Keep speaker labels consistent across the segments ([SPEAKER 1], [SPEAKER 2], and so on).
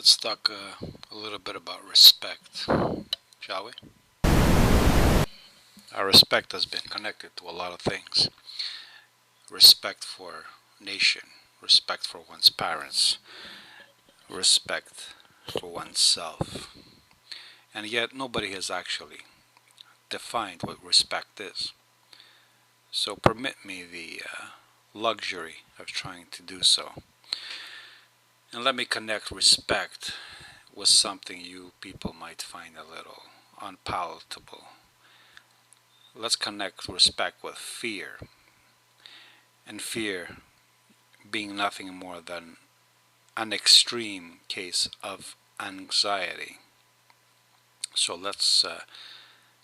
[SPEAKER 1] Let's talk a little bit about respect, shall we? Our respect has been connected to a lot of things. Respect for nation, respect for one's parents, respect for oneself. And yet nobody has actually defined what respect is. So permit me the luxury of trying to do so. And let me connect respect with something you people might find a little unpalatable. Let's connect respect with fear, and fear being nothing more than an extreme case of anxiety. So let's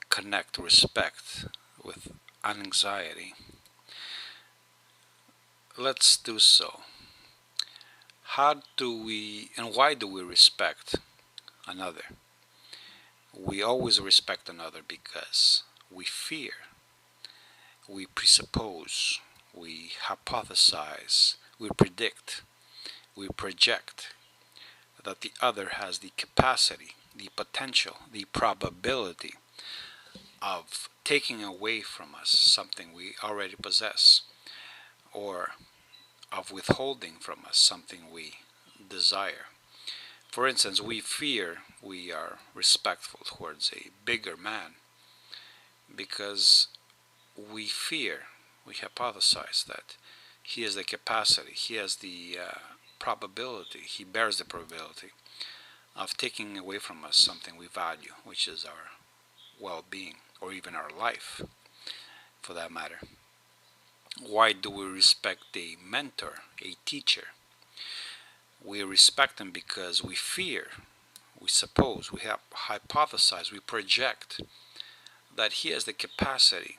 [SPEAKER 1] connect respect with anxiety. Let's do so. How do we and why do we respect another? We always respect another because we fear, we presuppose, we hypothesize, we predict, we project that the other has the capacity, the potential, the probability of taking away from us something we already possess, or of withholding from us something we desire. For instance, we fear we are respectful towards a bigger man because we fear, we hypothesize that he has the capacity, he has the probability, he bears the probability of taking away from us something we value, which is our well-being, or even our life, for that matter. Why do we respect a mentor, a teacher? We respect them because we fear, we suppose, we hypothesize, we project that he has the capacity,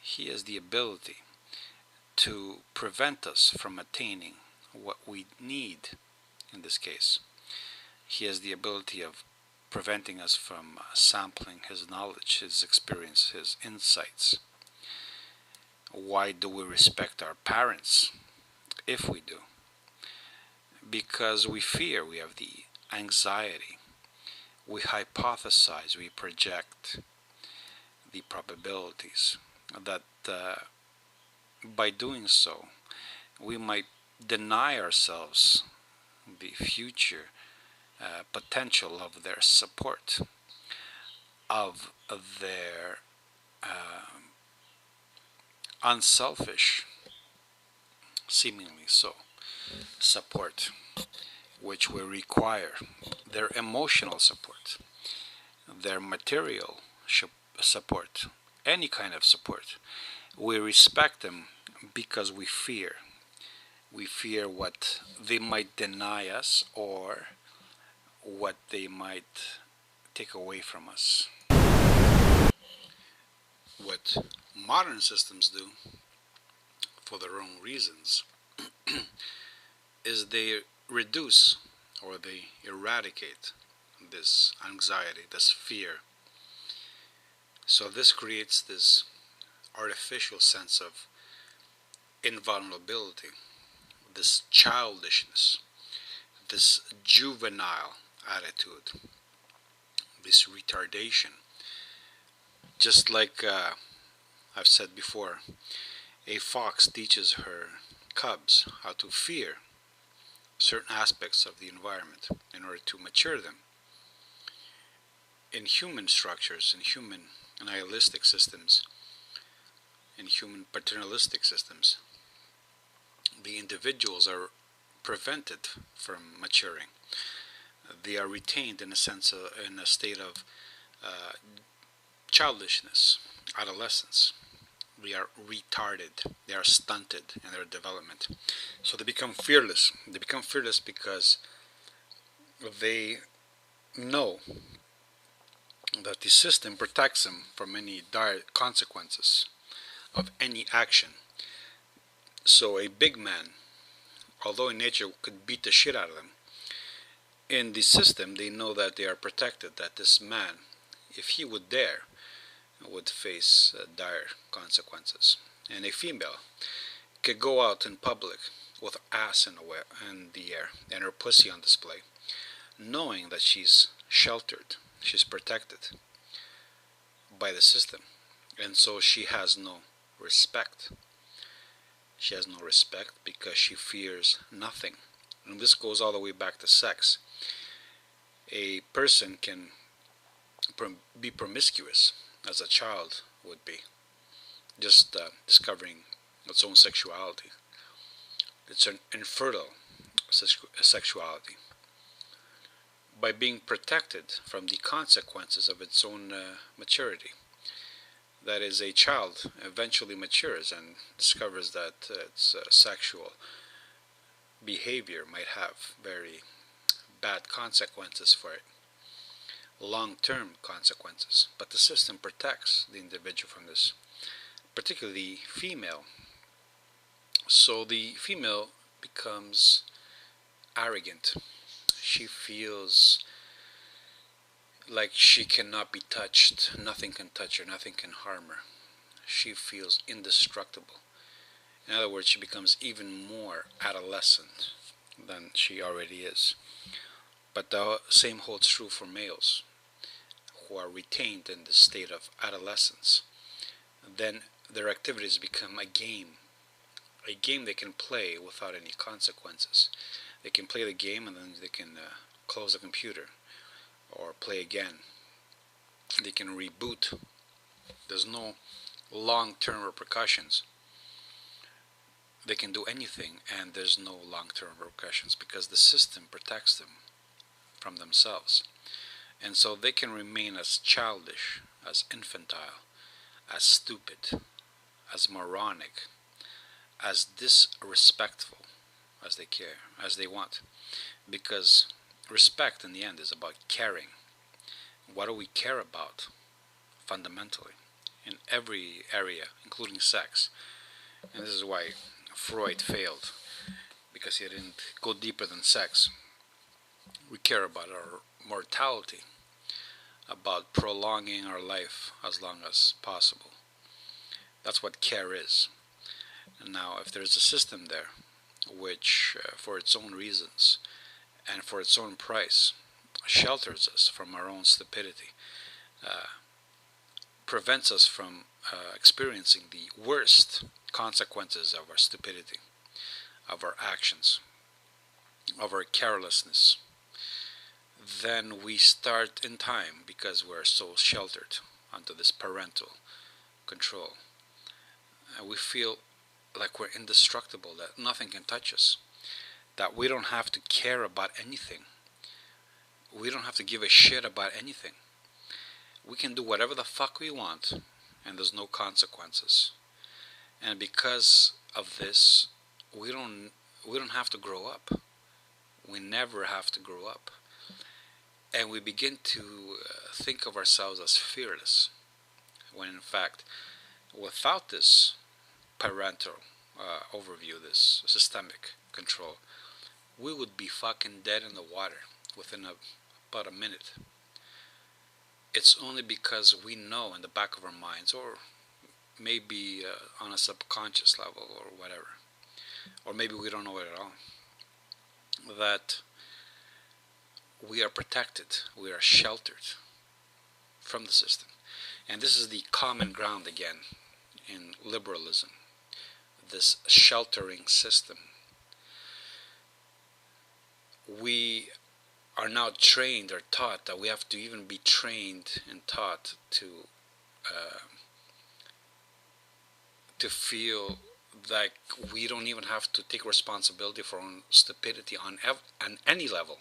[SPEAKER 1] he has the ability to prevent us from attaining what we need in this case. He has the ability of preventing us from sampling his knowledge, his experience, his insights. Why do we respect our parents, if we do? Because we fear, we have the anxiety, we hypothesize, we project the probabilities that by doing so we might deny ourselves the future potential of their support, of their unselfish, seemingly so, support, which will require their emotional support, their material support, any kind of support. We respect them because we fear. We fear what they might deny us or what they might take away from us. What modern systems do, for their own reasons, is they reduce or they eradicate this anxiety, this fear. So this creates this artificial sense of invulnerability, this childishness, this juvenile attitude, this retardation. Just like I've said before, a fox teaches her cubs how to fear certain aspects of the environment in order to mature them. In human structures, in human nihilistic systems, in human paternalistic systems, the individuals are prevented from maturing. They are retained in a sense in a state of childishness, adolescence. They are retarded, they are stunted in their development. So they become fearless. They become fearless because they know that the system protects them from any dire consequences of any action. So a big man, although in nature could beat the shit out of them, in the system they know that they are protected, that this man, if he would dare, would face dire consequences. And a female could go out in public with her ass in the air and her pussy on display, knowing that she's sheltered, she's protected by the system, and so she has no respect. She has no respect because she fears nothing. And this goes all the way back to sex. A person can be promiscuous as a child would be, just discovering its own sexuality. It's an infertile sexuality. By being protected from the consequences of its own maturity. That is, a child eventually matures and discovers that its sexual behavior might have very bad consequences for it, long-term consequences. But the system protects the individual from this, particularly the female. So the female becomes arrogant. She feels like she cannot be touched. Nothing can touch her, nothing can harm her. She feels indestructible. In other words, she becomes even more adolescent than she already is. But the same holds true for males who are retained in the state of adolescence. Then their activities become a game they can play without any consequences. They can play the game and then they can close the computer or play again. They can reboot. There's no long-term repercussions. They can do anything and there's no long-term repercussions because the system protects them from themselves. And so they can remain as childish, as infantile, as stupid, as moronic, as disrespectful as they care, as they want. Because respect in the end is about caring. What do we care about fundamentally in every area, including sex? And this is why Freud failed, because he didn't go deeper than sex. We care about our mortality, about prolonging our life as long as possible. That's what care is. And now, if there's a system there which, for its own reasons and for its own price, shelters us from our own stupidity, prevents us from experiencing the worst consequences of our stupidity, of our actions, of our carelessness, then we start in time, because we're so sheltered under this parental control. We feel like we're indestructible, that nothing can touch us, that we don't have to care about anything. We don't have to give a shit about anything. We can do whatever the fuck we want, and there's no consequences. And because of this, we don't have to grow up. We never have to grow up. And we begin to think of ourselves as fearless, when in fact, without this parental overview, this systemic control, we would be fucking dead in the water within about a minute. It's only because we know in the back of our minds, or maybe on a subconscious level or whatever, or maybe we don't know it at all, that we are protected, we are sheltered from the system. And this is the common ground again in liberalism, this sheltering system. We are now trained or taught that we have to even be trained and taught to feel like we don't even have to take responsibility for our own stupidity on any level.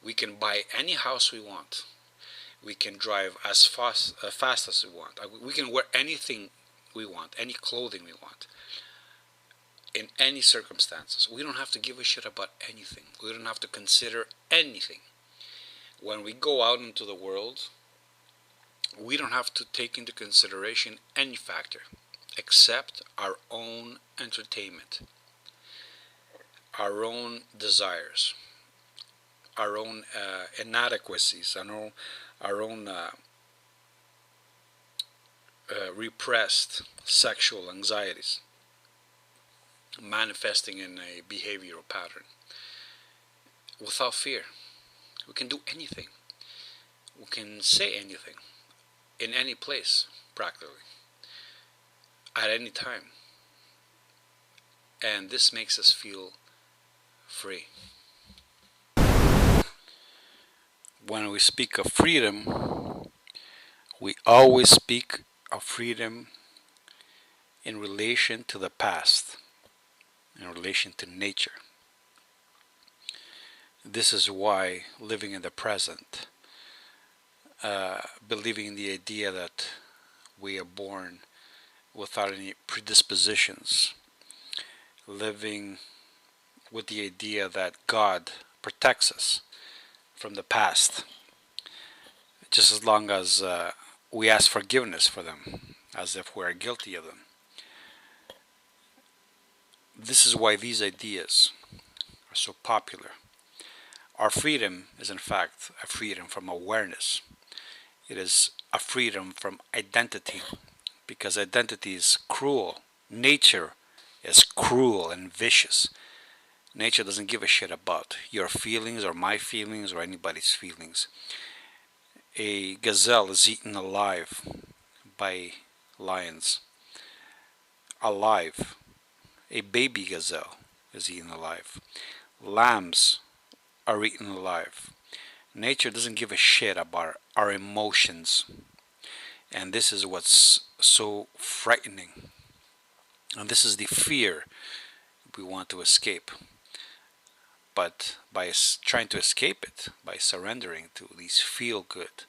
[SPEAKER 1] We can buy any house we want. We can drive as fast as we want. We can wear anything we want, any clothing we want, in any circumstances. We don't have to give a shit about anything. We don't have to consider anything. When we go out into the world, we don't have to take into consideration any factor except our own entertainment, our own desires, our own inadequacies, our own repressed sexual anxieties manifesting in a behavioral pattern, without fear, We can do anything. We can say anything in any place, practically, at any time. And this makes us feel free. When we speak of freedom, we always speak of freedom in relation to the past, in relation to nature. This is why living in the present, believing in the idea that we are born without any predispositions, living with the idea that God protects us from the past, just as long as we ask forgiveness for them, as if we are guilty of them. This is why these ideas are so popular. Our freedom is in fact a freedom from awareness. It is a freedom from identity, because identity is cruel. Nature is cruel and vicious. Nature doesn't give a shit about your feelings or my feelings or anybody's feelings. A gazelle is eaten alive by lions. Alive. A baby gazelle is eaten alive. Lambs are eaten alive. Nature doesn't give a shit about our emotions. And this is what's so frightening. And this is the fear we want to escape. But by trying to escape it, by surrendering to these feel-good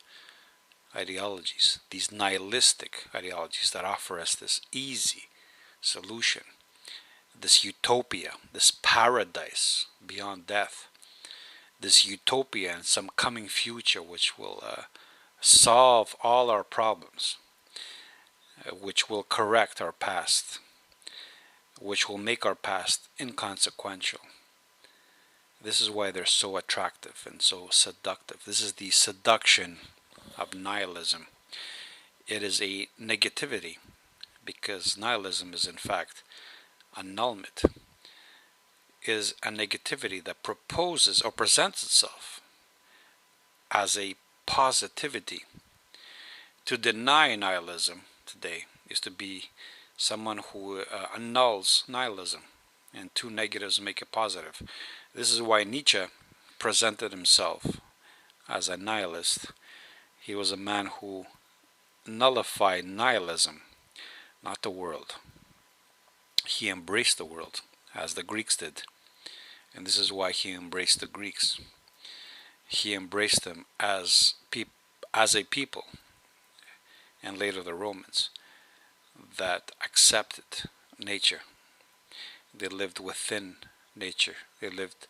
[SPEAKER 1] ideologies, these nihilistic ideologies that offer us this easy solution, this utopia, this paradise beyond death, this utopia and some coming future which will solve all our problems, which will correct our past, which will make our past inconsequential. This is why they're so attractive and so seductive. This is the seduction of nihilism. It is a negativity, because nihilism is in fact annulment, is a negativity that proposes or presents itself as a positivity. To deny nihilism today is to be someone who annuls nihilism, and two negatives make a positive. This is why Nietzsche presented himself as a nihilist. He was a man who nullified nihilism, not the world. He embraced the world, as the Greeks did. And this is why he embraced the Greeks. He embraced them as a people, and later the Romans, that accepted nature. They lived within nature. They lived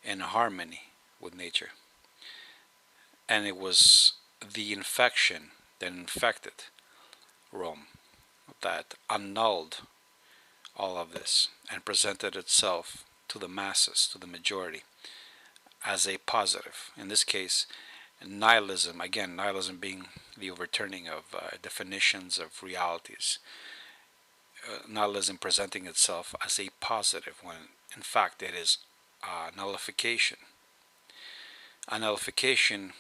[SPEAKER 1] in harmony with nature. And it was the infection that infected Rome that annulled all of this and presented itself to the masses, to the majority, as a positive. In this case, nihilism, again, nihilism being the overturning of definitions of realities. Nihilism presenting itself as a positive when in fact it is nullification. A nullification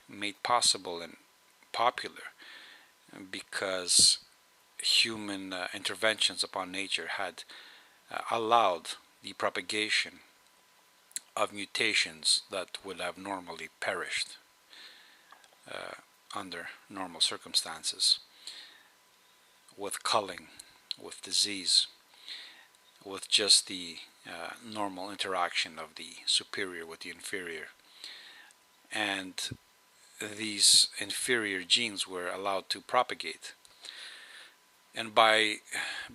[SPEAKER 1] made possible and popular because human interventions upon nature had allowed the propagation of mutations that would have normally perished under normal circumstances, with culling, with disease, with just the normal interaction of the superior with the inferior. And these inferior genes were allowed to propagate. And by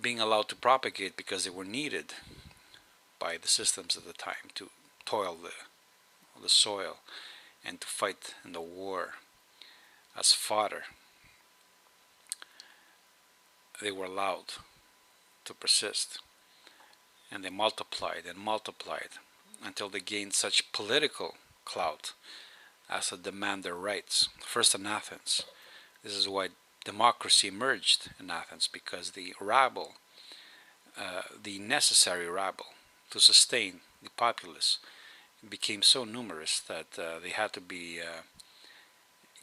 [SPEAKER 1] being allowed to propagate, because they were needed by the systems at the time to toil the soil and to fight in the war as fodder, they were allowed to persist. And they multiplied and multiplied until they gained such political clout as to demand their rights. First in Athens. This is why democracy emerged in Athens, because the rabble, the necessary rabble to sustain the populace, became so numerous that they had to be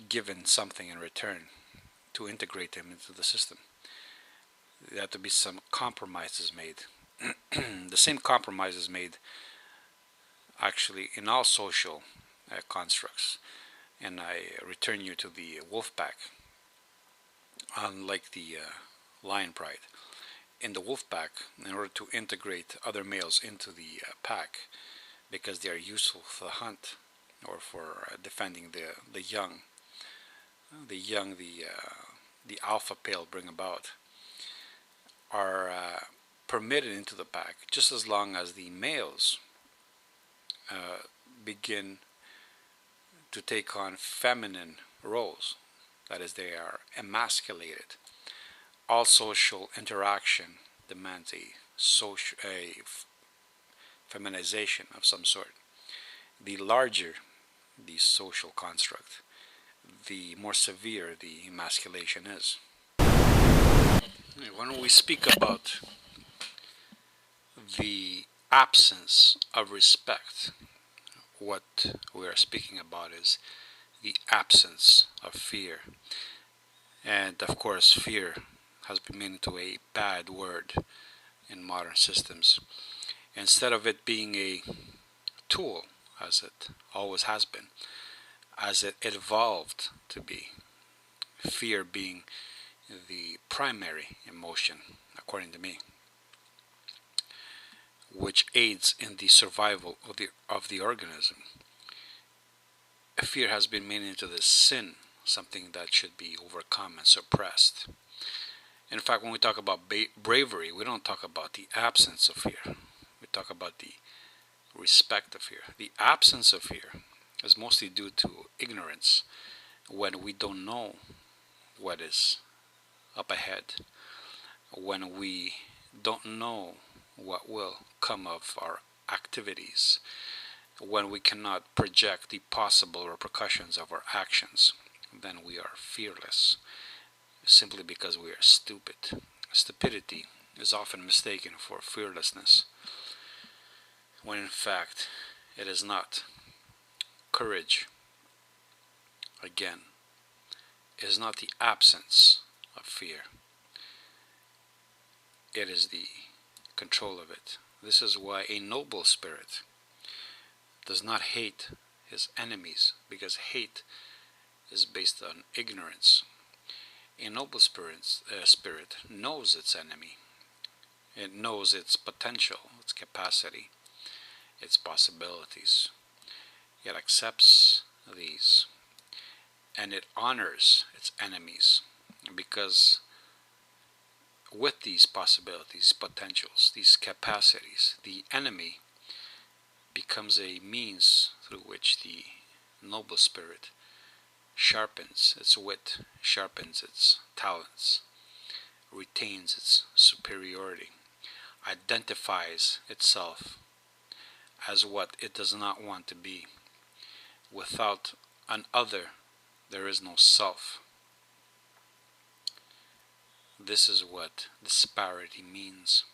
[SPEAKER 1] given something in return to integrate them into the system. There had to be some compromises made. The same compromises made actually in all social constructs. And I return you to the wolf pack. Unlike the lion pride, in the wolf pack, in order to integrate other males into the pack, because they are useful for the hunt or for defending the young, the alpha pale bring about, are permitted into the pack just as long as the males begin to take on feminine roles. That is, they are emasculated. All social interaction demands a feminization of some sort. The larger the social construct, the more severe the emasculation is. When we speak about the absence of respect, what we are speaking about is the absence of fear. And of course, fear has been made into a bad word in modern systems. Instead of it being a tool, as it always has been, as it evolved to be, fear being the primary emotion, according to me, which aids in the survival of the organism. Fear has been made into this sin, something that should be overcome and suppressed. In fact, when we talk about bravery, we don't talk about the absence of fear. We talk about the respect of fear. The absence of fear is mostly due to ignorance, when we don't know what is up ahead, when we don't know what will come of our activities, when we cannot project the possible repercussions of our actions, then we are fearless, simply because we are stupid. Stupidity is often mistaken for fearlessness, when in fact it is not. Courage, again, is not the absence of fear. It is the control of it. This is why a noble spirit does not hate his enemies, because hate is based on ignorance. A noble spirit knows its enemy. It knows its potential, its capacity, its possibilities. It accepts these, and it honors its enemies, because with these possibilities, potentials, these capacities, the enemy becomes a means through which the noble spirit sharpens its wit, sharpens its talents, retains its superiority, identifies itself as what it does not want to be. Without an other, there is no self. This is what disparity means.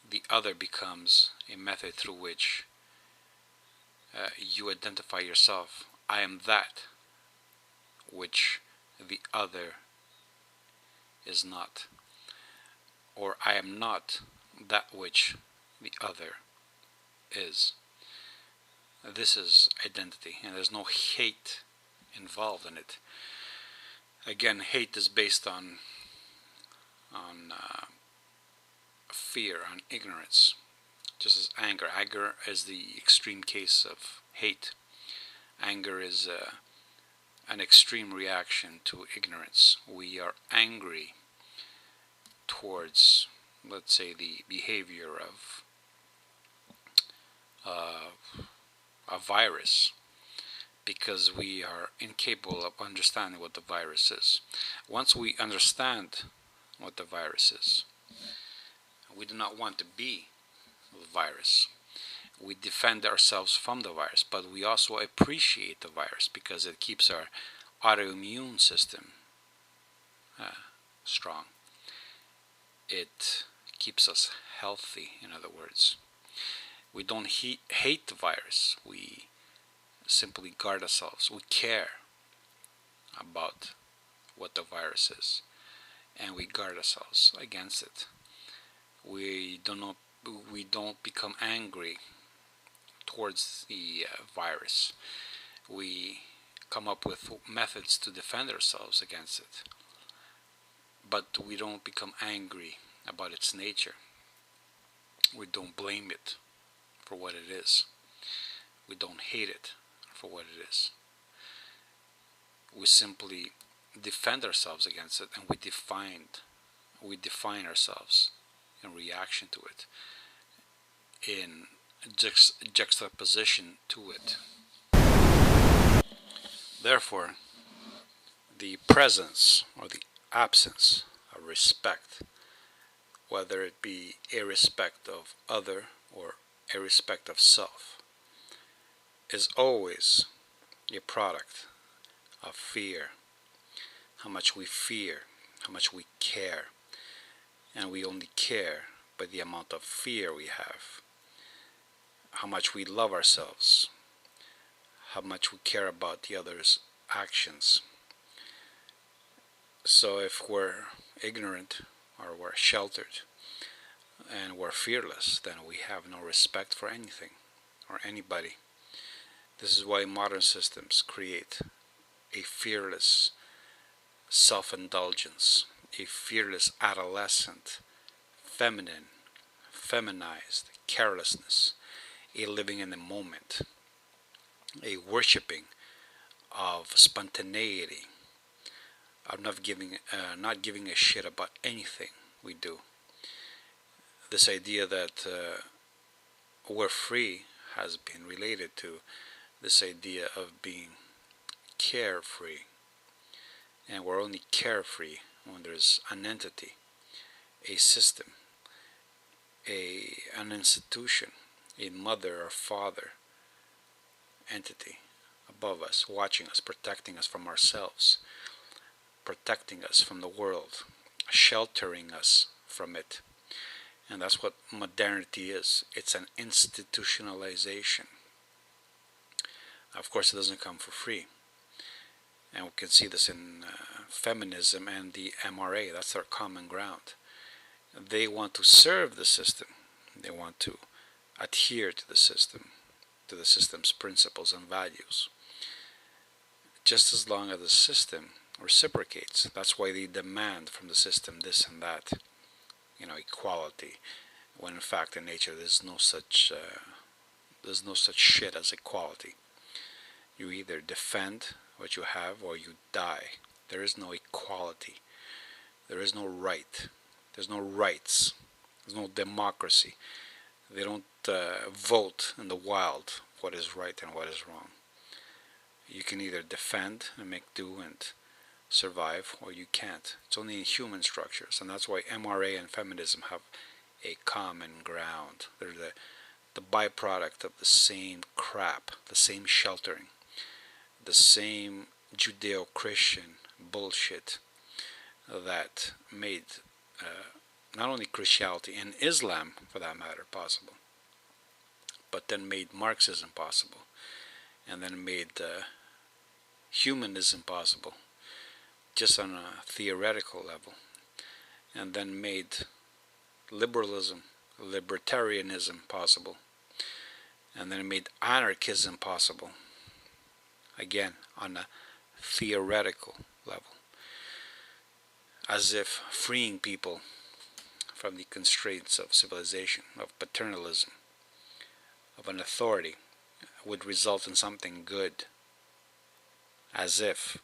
[SPEAKER 1] The other becomes a method through which you identify yourself. I am that which the other is not. Or I am not that which the other is. This is identity, and there's no hate involved in it. Again, hate is based on fear, on ignorance, just as anger. Anger is the extreme case of hate. Anger is an extreme reaction to ignorance. We are angry towards, let's say, the behavior of a virus, because we are incapable of understanding what the virus is. Once we understand what the virus is, we do not want to be the virus. We defend ourselves from the virus, but we also appreciate the virus because it keeps our autoimmune system strong. It keeps us healthy, in other words. We don't hate the virus. We simply guard ourselves. We care about what the virus is, and we guard ourselves against it. We don't become angry towards the virus. We come up with methods to defend ourselves against it, but we don't become angry about its nature. We don't blame it for what it is. We don't hate it for what it is. We simply defend ourselves against it, and we define ourselves in reaction to it, in juxtaposition to it. Therefore, the presence or the absence of respect, whether it be a respect of other or a respect of self, is always a product of fear. How much we fear, how much we care, and we only care by the amount of fear we have. How much we love ourselves, how much we care about the other's actions. So if we're ignorant or we're sheltered and we're fearless, then we have no respect for anything or anybody. This is why modern systems create a fearless self-indulgence, a fearless adolescent, feminized carelessness, a living in the moment, a worshipping of spontaneity, of not giving a shit about anything we do. This idea that we're free has been related to this idea of being carefree, and we're only carefree when there's an entity, a system, an institution, a mother or father entity above us, watching us, protecting us from ourselves, protecting us from the world, sheltering us from it. And that's what modernity is. It's an institutionalization. Of course, it doesn't come for free. And we can see this in feminism and the MRA. That's their common ground. They want to serve the system. They want to adhere to the system, to the system's principles and values. Just as long as the system reciprocates. That's why they demand from the system this and that, equality, when in fact in nature there's no such shit as equality. You either defend what you have or you die. There is no equality. There is no right. There's no rights. There's no democracy. They don't vote in the wild what is right and what is wrong. You can either defend and make do and survive, or you can't. It's only in human structures, and that's why MRA and feminism have a common ground. They're the byproduct of the same crap, the same sheltering, the same Judeo-Christian bullshit that made not only Christianity and Islam, for that matter, possible, but then made Marxism possible, and then made humanism possible, just on a theoretical level, and then made liberalism, libertarianism possible, and then it made anarchism possible, again on a theoretical level, as if freeing people from the constraints of civilization, of paternalism, of an authority, would result in something good. As if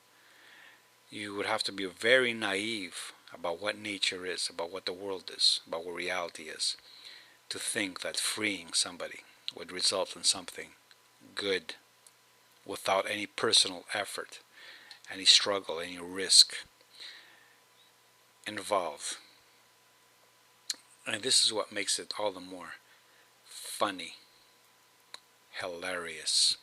[SPEAKER 1] you would have to be very naive about what nature is, about what the world is, about what reality is, to think that freeing somebody would result in something good without any personal effort, any struggle, any risk involved. And this is what makes it all the more funny, hilarious,